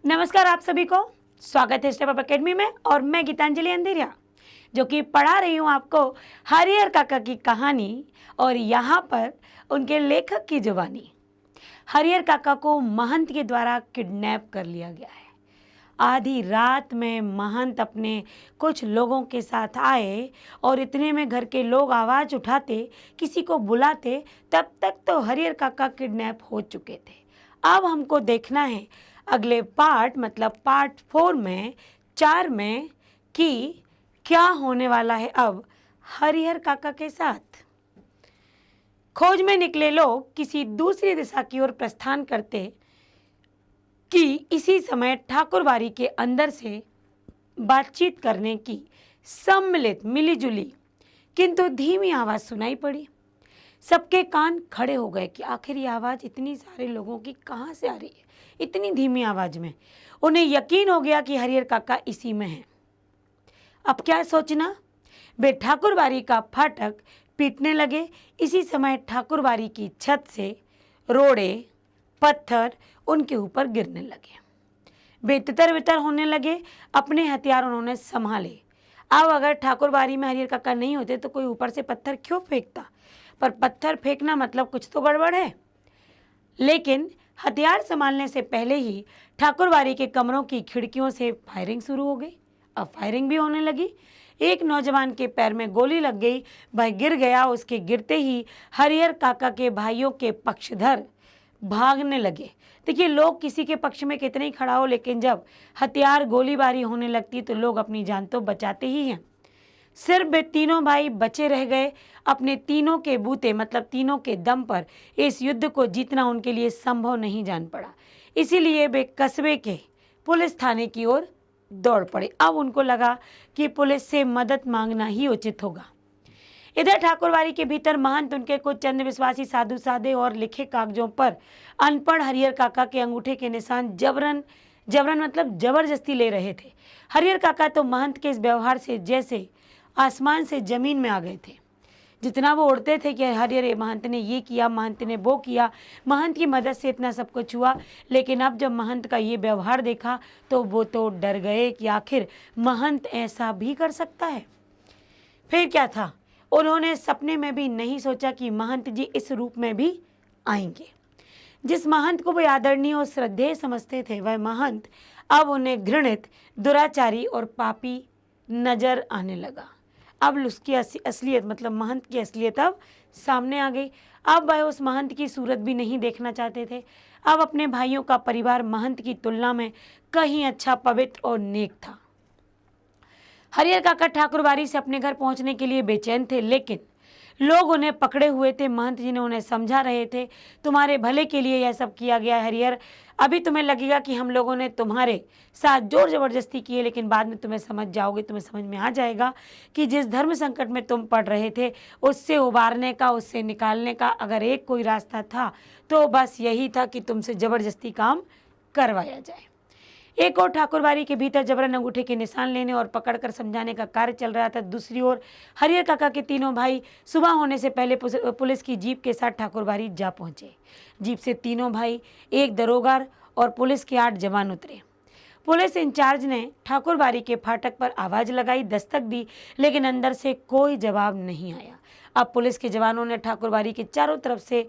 नमस्कार आप सभी को, स्वागत है स्टेप अप अकेडमी में और मैं गीतांजलि अंधेरिया जो कि पढ़ा रही हूँ आपको हरिहर काका की कहानी और यहाँ पर उनके लेखक की जुबानी। हरिहर काका को महंत के द्वारा किडनैप कर लिया गया है। आधी रात में महंत अपने कुछ लोगों के साथ आए और इतने में घर के लोग आवाज़ उठाते, किसी को बुलाते, तब तक तो हरिहर काका किडनैप हो चुके थे। अब हमको देखना है अगले पार्ट मतलब पार्ट 4 में 4 में कि क्या होने वाला है अब हरिहर काका के साथ। खोज में निकले लोग किसी दूसरी दिशा की ओर प्रस्थान करते कि इसी समय ठाकुरबाड़ी के अंदर से बातचीत करने की सम्मिलित मिलीजुली किंतु धीमी आवाज़ सुनाई पड़ी। सबके कान खड़े हो गए कि आखिर ये आवाज़ इतनी सारे लोगों की कहाँ से आ रही है, इतनी धीमी आवाज़ में। उन्हें यकीन हो गया कि हरिहर काका इसी में है। अब क्या सोचना, वे ठाकुरबाड़ी का फाटक पीटने लगे। इसी समय ठाकुरबाड़ी की छत से रोड़े पत्थर उनके ऊपर गिरने लगे। वे तितर बितर होने लगे। अपने हथियार उन्होंने संभाले। अब अगर ठाकुरबाड़ी में हरिहर काका नहीं होते तो कोई ऊपर से पत्थर क्यों फेंकता, पर पत्थर फेंकना मतलब कुछ तो गड़बड़ है। लेकिन हथियार संभालने से पहले ही ठाकुरबाड़ी के कमरों की खिड़कियों से फायरिंग शुरू हो गई। अब फायरिंग भी होने लगी। एक नौजवान के पैर में गोली लग गई, वह गिर गया। उसके गिरते ही हरिहर काका के भाइयों के पक्षधर भागने लगे। देखिए, लोग किसी के पक्ष में कितने ही खड़ा हो, लेकिन जब हथियार गोलीबारी होने लगती तो लोग अपनी जान तो बचाते ही हैं। सिर्फ वे तीनों भाई बचे रह गए। अपने तीनों के बूते मतलब तीनों के दम पर इस युद्ध को जीतना उनके लिए संभव नहीं जान पड़ा। इसीलिए वे कस्बे के पुलिस थाने की ओर दौड़ पड़े। अब उनको लगा कि पुलिस से मदद मांगना ही उचित होगा। इधर ठाकुरबाड़ी के भीतर महंत उनके कुछ चंद विश्वासी साधु साधे और लिखे कागजों पर अनपढ़ हरिहर काका के अंगूठे के निशान जबरन मतलब जबरदस्ती ले रहे थे। हरिहर काका तो महंत के इस व्यवहार से जैसे आसमान से जमीन में आ गए थे। जितना वो उड़ते थे कि हरिहर महंत ने ये किया, महंत ने वो किया, महंत की मदद से इतना सब कुछ हुआ। लेकिन अब जब महंत का ये व्यवहार देखा तो वो तो डर गए कि आखिर महंत ऐसा भी कर सकता है। फिर क्या था, उन्होंने सपने में भी नहीं सोचा कि महंत जी इस रूप में भी आएंगे। जिस महंत को वे आदरणीय और श्रद्धेय समझते थे, वह महंत अब उन्हें घृणित, दुराचारी और पापी नजर आने लगा। अब उसकी असलियत मतलब महंत की असलियत अब सामने आ गई। अब वह उस महंत की सूरत भी नहीं देखना चाहते थे। अब अपने भाइयों का परिवार महंत की तुलना में कहीं अच्छा, पवित्र और नेक था। हरिहर काका ठाकुरबाड़ी से अपने घर पहुंचने के लिए बेचैन थे, लेकिन लोग उन्हें पकड़े हुए थे। महंत जी ने उन्हें समझा रहे थे, तुम्हारे भले के लिए यह सब किया गया हरिहर। अभी तुम्हें लगेगा कि हम लोगों ने तुम्हारे साथ जोर जबरदस्ती की है, लेकिन बाद में तुम्हें समझ जाओगे, तुम्हें समझ में आ जाएगा कि जिस धर्म संकट में तुम पड़ रहे थे उससे उबारने का, उससे निकालने का अगर एक कोई रास्ता था तो बस यही था कि तुमसे जबरदस्ती काम करवाया जाए। एक और ठाकुरबाड़ी के भीतर जबरन अंगूठे के निशान लेने और पकड़कर समझाने का कार्य चल रहा था। दूसरी ओर हरिहर काका के तीनों भाई सुबह होने से पहले पुलिस की जीप के साथ ठाकुरबाड़ी जा पहुंचे। जीप से तीनों भाई, एक दरोगा और पुलिस के 8 जवान उतरे। पुलिस इंचार्ज ने ठाकुरबाड़ी के फाटक पर आवाज़ लगाई, दस्तक दी, लेकिन अंदर से कोई जवाब नहीं आया। अब पुलिस के जवानों ने ठाकुरबाड़ी के चारों तरफ से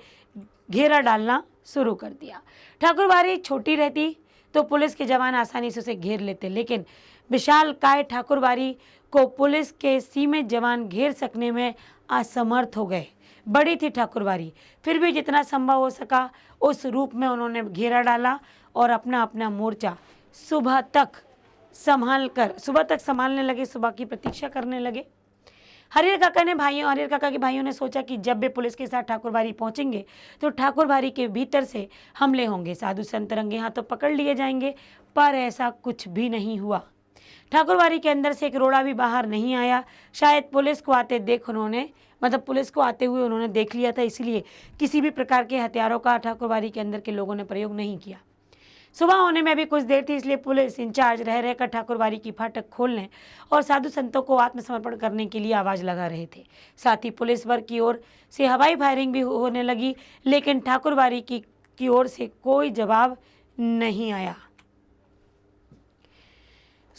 घेरा डालना शुरू कर दिया। ठाकुरबाड़ी छोटी रहती तो पुलिस के जवान आसानी से उसे घेर लेते, लेकिन विशाल काय ठाकुरबाड़ी को पुलिस के सीमित जवान घेर सकने में असमर्थ हो गए। बड़ी थी ठाकुरबाड़ी, फिर भी जितना संभव हो सका उस रूप में उन्होंने घेरा डाला और अपना अपना मोर्चा सुबह तक संभालने लगे, सुबह की प्रतीक्षा करने लगे। हरिहर काका के भाइयों ने सोचा कि जब वे पुलिस के साथ ठाकुरबाड़ी पहुंचेंगे तो ठाकुरबाड़ी के भीतर से हमले होंगे, साधु संत रंगे हाथों पकड़ लिए जाएंगे, पर ऐसा कुछ भी नहीं हुआ। ठाकुरबाड़ी के अंदर से एक रोड़ा भी बाहर नहीं आया। शायद पुलिस को आते हुए उन्होंने देख लिया था, इसलिए किसी भी प्रकार के हथियारों का ठाकुरबाड़ी के अंदर के लोगों ने प्रयोग नहीं किया। सुबह होने में भी कुछ देर थी, इसलिए पुलिस इंचार्ज रह रहकर ठाकुरबाड़ी की फाटक खोलने और साधु संतों को आत्मसमर्पण करने के लिए आवाज़ लगा रहे थे। साथ ही पुलिस वर्ग की ओर से हवाई फायरिंग भी होने लगी, लेकिन ठाकुरबाड़ी की ओर से कोई जवाब नहीं आया।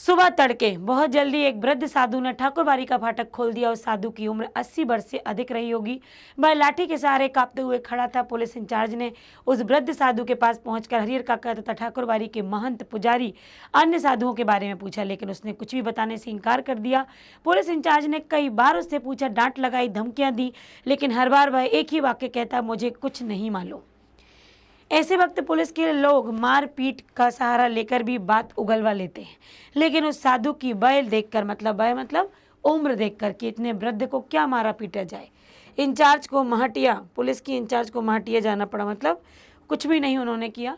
सुबह तड़के बहुत जल्दी एक वृद्ध साधु ने ठाकुरबाड़ी का फाटक खोल दिया। उस साधु की उम्र 80 वर्ष से अधिक रही होगी। वह लाठी के सहारे कांपते हुए खड़ा था। पुलिस इंचार्ज ने उस वृद्ध साधु के पास पहुंचकर हरिहर काका तथा ठाकुरबाड़ी के महंत, पुजारी, अन्य साधुओं के बारे में पूछा, लेकिन उसने कुछ भी बताने से इनकार कर दिया। पुलिस इंचार्ज ने कई बार उससे पूछा, डांट लगाई, धमकियां दी, लेकिन हर बार वह एक ही वाक्य कहता, मुझे कुछ नहीं मालूम। ऐसे वक्त पुलिस के लोग मार पीट का सहारा लेकर भी बात उगलवा लेते हैं, लेकिन उस साधु की बैल देखकर, मतलब उम्र देखकर कि इतने वृद्ध को क्या मारा पीटा जाए, पुलिस की इंचार्ज को महटिया जाना पड़ा। मतलब कुछ भी नहीं उन्होंने किया।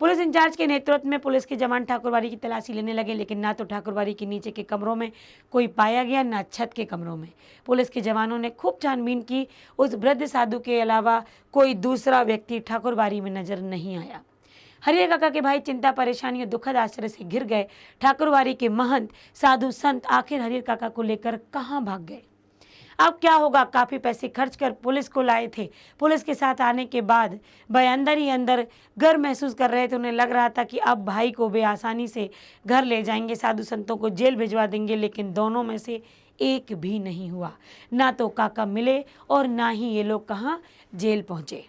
पुलिस इंचार्ज के नेतृत्व में पुलिस के जवान ठाकुरबाड़ी की तलाशी लेने लगे, लेकिन ना तो ठाकुरबाड़ी के नीचे के कमरों में कोई पाया गया, ना छत के कमरों में। पुलिस के जवानों ने खूब छानबीन की। उस वृद्ध साधु के अलावा कोई दूसरा व्यक्ति ठाकुरबाड़ी में नजर नहीं आया। हरिहर काका के भाई चिंता, परेशानी और दुखद आश्चर्य से घिर गए। ठाकुरबाड़ी के महंत, साधु, संत आखिर हरिहर काका को लेकर कहाँ भाग गए? अब क्या होगा? काफ़ी पैसे खर्च कर पुलिस को लाए थे। पुलिस के साथ आने के बाद वह अंदर ही अंदर गर्व महसूस कर रहे थे। उन्हें लग रहा था कि अब भाई को वे आसानी से घर ले जाएंगे, साधु संतों को जेल भिजवा देंगे, लेकिन दोनों में से एक भी नहीं हुआ। ना तो काका मिले और ना ही ये लोग कहाँ जेल पहुँचे।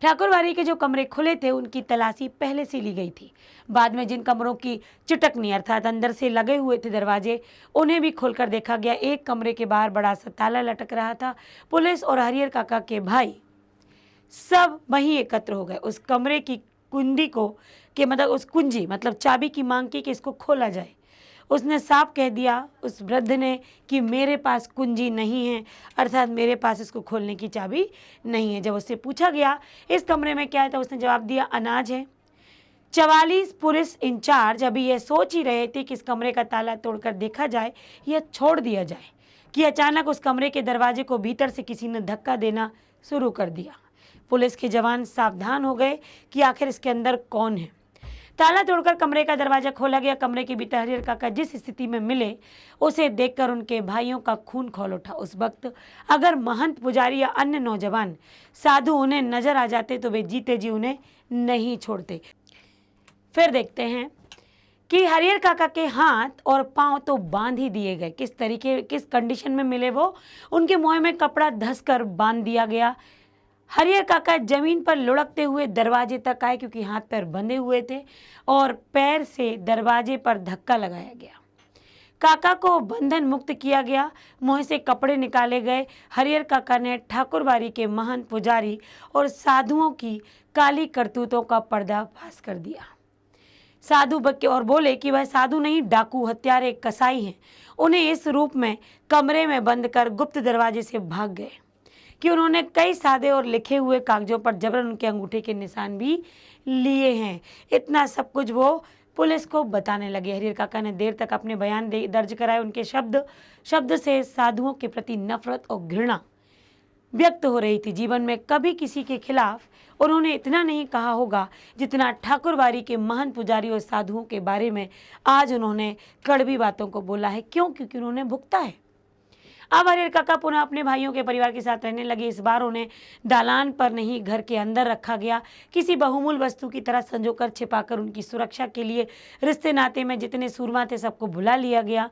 ठाकुरबाड़ी के जो कमरे खुले थे उनकी तलाशी पहले से ली गई थी। बाद में जिन कमरों की चिटकनी अर्थात अंदर से लगे हुए थे दरवाजे, उन्हें भी खोलकर देखा गया। एक कमरे के बाहर बड़ा सा ताला लटक रहा था। पुलिस और हरिहर काका के भाई सब वहीं एकत्र हो गए। उस कमरे की कुंडी को उस कुंजी चाबी की मांग की कि इसको खोला जाए। उसने साफ कह दिया, उस वृद्ध ने, कि मेरे पास कुंजी नहीं है, अर्थात मेरे पास इसको खोलने की चाबी नहीं है। जब उससे पूछा गया इस कमरे में क्या है, तो उसने जवाब दिया, अनाज है। 44 पुलिस इंचार्ज अभी यह सोच ही रहे थे कि इस कमरे का ताला तोड़कर देखा जाए या छोड़ दिया जाए कि अचानक उस कमरे के दरवाजे को भीतर से किसी ने धक्का देना शुरू कर दिया। पुलिस के जवान सावधान हो गए कि आखिर इसके अंदर कौन है। ताला तोड़कर कमरे का दरवाजा खोला गया। कमरे के भीतर हरिहर काका जिस स्थिति में मिले, उसे देखकर उनके भाइयों का खून खौल उठा। उस वक्त अगर महंत, पुजारी या अन्य नौजवान साधु उन्हें नजर आ जाते तो वे जीते जी उन्हें नहीं छोड़ते। फिर देखते हैं कि हरिहर काका के हाथ और पांव तो बांध ही दिए गए। किस कंडीशन में मिले वो? उनके मुंह में कपड़ा धंसकर बांध दिया गया। हरिहर काका जमीन पर लुढ़कते हुए दरवाजे तक आए, क्योंकि हाथ पैर बंधे हुए थे, और पैर से दरवाजे पर धक्का लगाया गया। काका को बंधन मुक्त किया गया। मुंह से कपड़े निकाले गए। हरिहर काका ने ठाकुरबाड़ी के महंत, पुजारी और साधुओं की काली करतूतों का पर्दाफाश कर दिया। साधु बक्के और बोले कि वह साधु नहीं, डाकू, हत्यारे, कसाई हैं। उन्हें इस रूप में कमरे में बंद कर गुप्त दरवाजे से भाग गए कि उन्होंने कई सादे और लिखे हुए कागजों पर जबरन उनके अंगूठे के निशान भी लिए हैं। इतना सब कुछ वो पुलिस को बताने लगे। हरिहर काका ने देर तक अपने बयान दर्ज कराए। उनके शब्द से साधुओं के प्रति नफरत और घृणा व्यक्त हो रही थी। जीवन में कभी किसी के खिलाफ उन्होंने इतना नहीं कहा होगा जितना ठाकुरबाड़ी के महंत, पुजारी और साधुओं के बारे में आज उन्होंने कड़वी बातों को बोला है। क्यों? क्योंकि उन्होंने भुगता है। अब हरिहर काका पुनः अपने भाइयों के परिवार के साथ रहने लगे। इस बार उन्हें दालान पर नहीं, घर के अंदर रखा गया। किसी बहुमूल्य वस्तु की तरह संजोकर छिपाकर उनकी सुरक्षा के लिए रिश्ते नाते में जितने सूरमा थे सबको बुला लिया गया।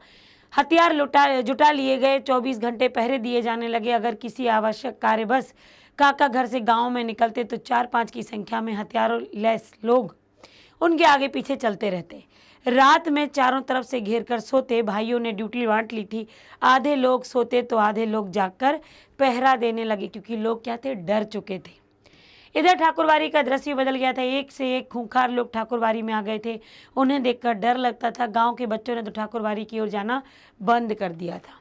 हथियार जुटा लिए गए। 24 घंटे पहरे दिए जाने लगे। अगर किसी आवश्यक कार्यवश काका घर से गांव में निकलते तो 4-5 की संख्या में हथियारों लैस लोग उनके आगे पीछे चलते रहते। रात में चारों तरफ से घेर कर सोते। भाइयों ने ड्यूटी बांट ली थी। आधे लोग सोते तो आधे लोग जागकर पहरा देने लगे, क्योंकि लोग क्या थे, डर चुके थे। इधर ठाकुरबाड़ी का दृश्य बदल गया था। एक से एक खूंखार लोग ठाकुरबाड़ी में आ गए थे। उन्हें देखकर डर लगता था। गांव के बच्चों ने तो ठाकुरबाड़ी की ओर जाना बंद कर दिया था।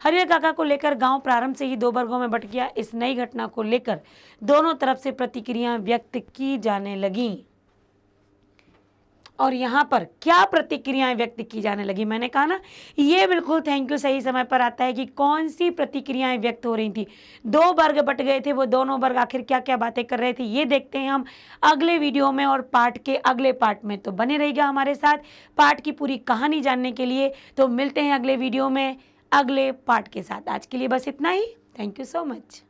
हरिहर काका को लेकर गांव प्रारंभ से ही 2 वर्गों में बट गया। इस नई घटना को लेकर दोनों तरफ से प्रतिक्रियाएं व्यक्त की जाने लगीं। और यहाँ पर क्या प्रतिक्रियाएं व्यक्त की जाने लगी, मैंने कहा ना, ये बिल्कुल थैंक यू सही समय पर आता है कि कौन सी प्रतिक्रियाएं व्यक्त हो रही थी। 2 वर्ग बट गए थे, वो दोनों वर्ग आखिर क्या क्या बातें कर रहे थे, ये देखते हैं हम अगले वीडियो में और पार्ट के अगले पार्ट में। तो बने रहिएगा हमारे साथ पार्ट की पूरी कहानी जानने के लिए। तो मिलते हैं अगले वीडियो में अगले पार्ट के साथ। आज के लिए बस इतना ही। Thank you so much.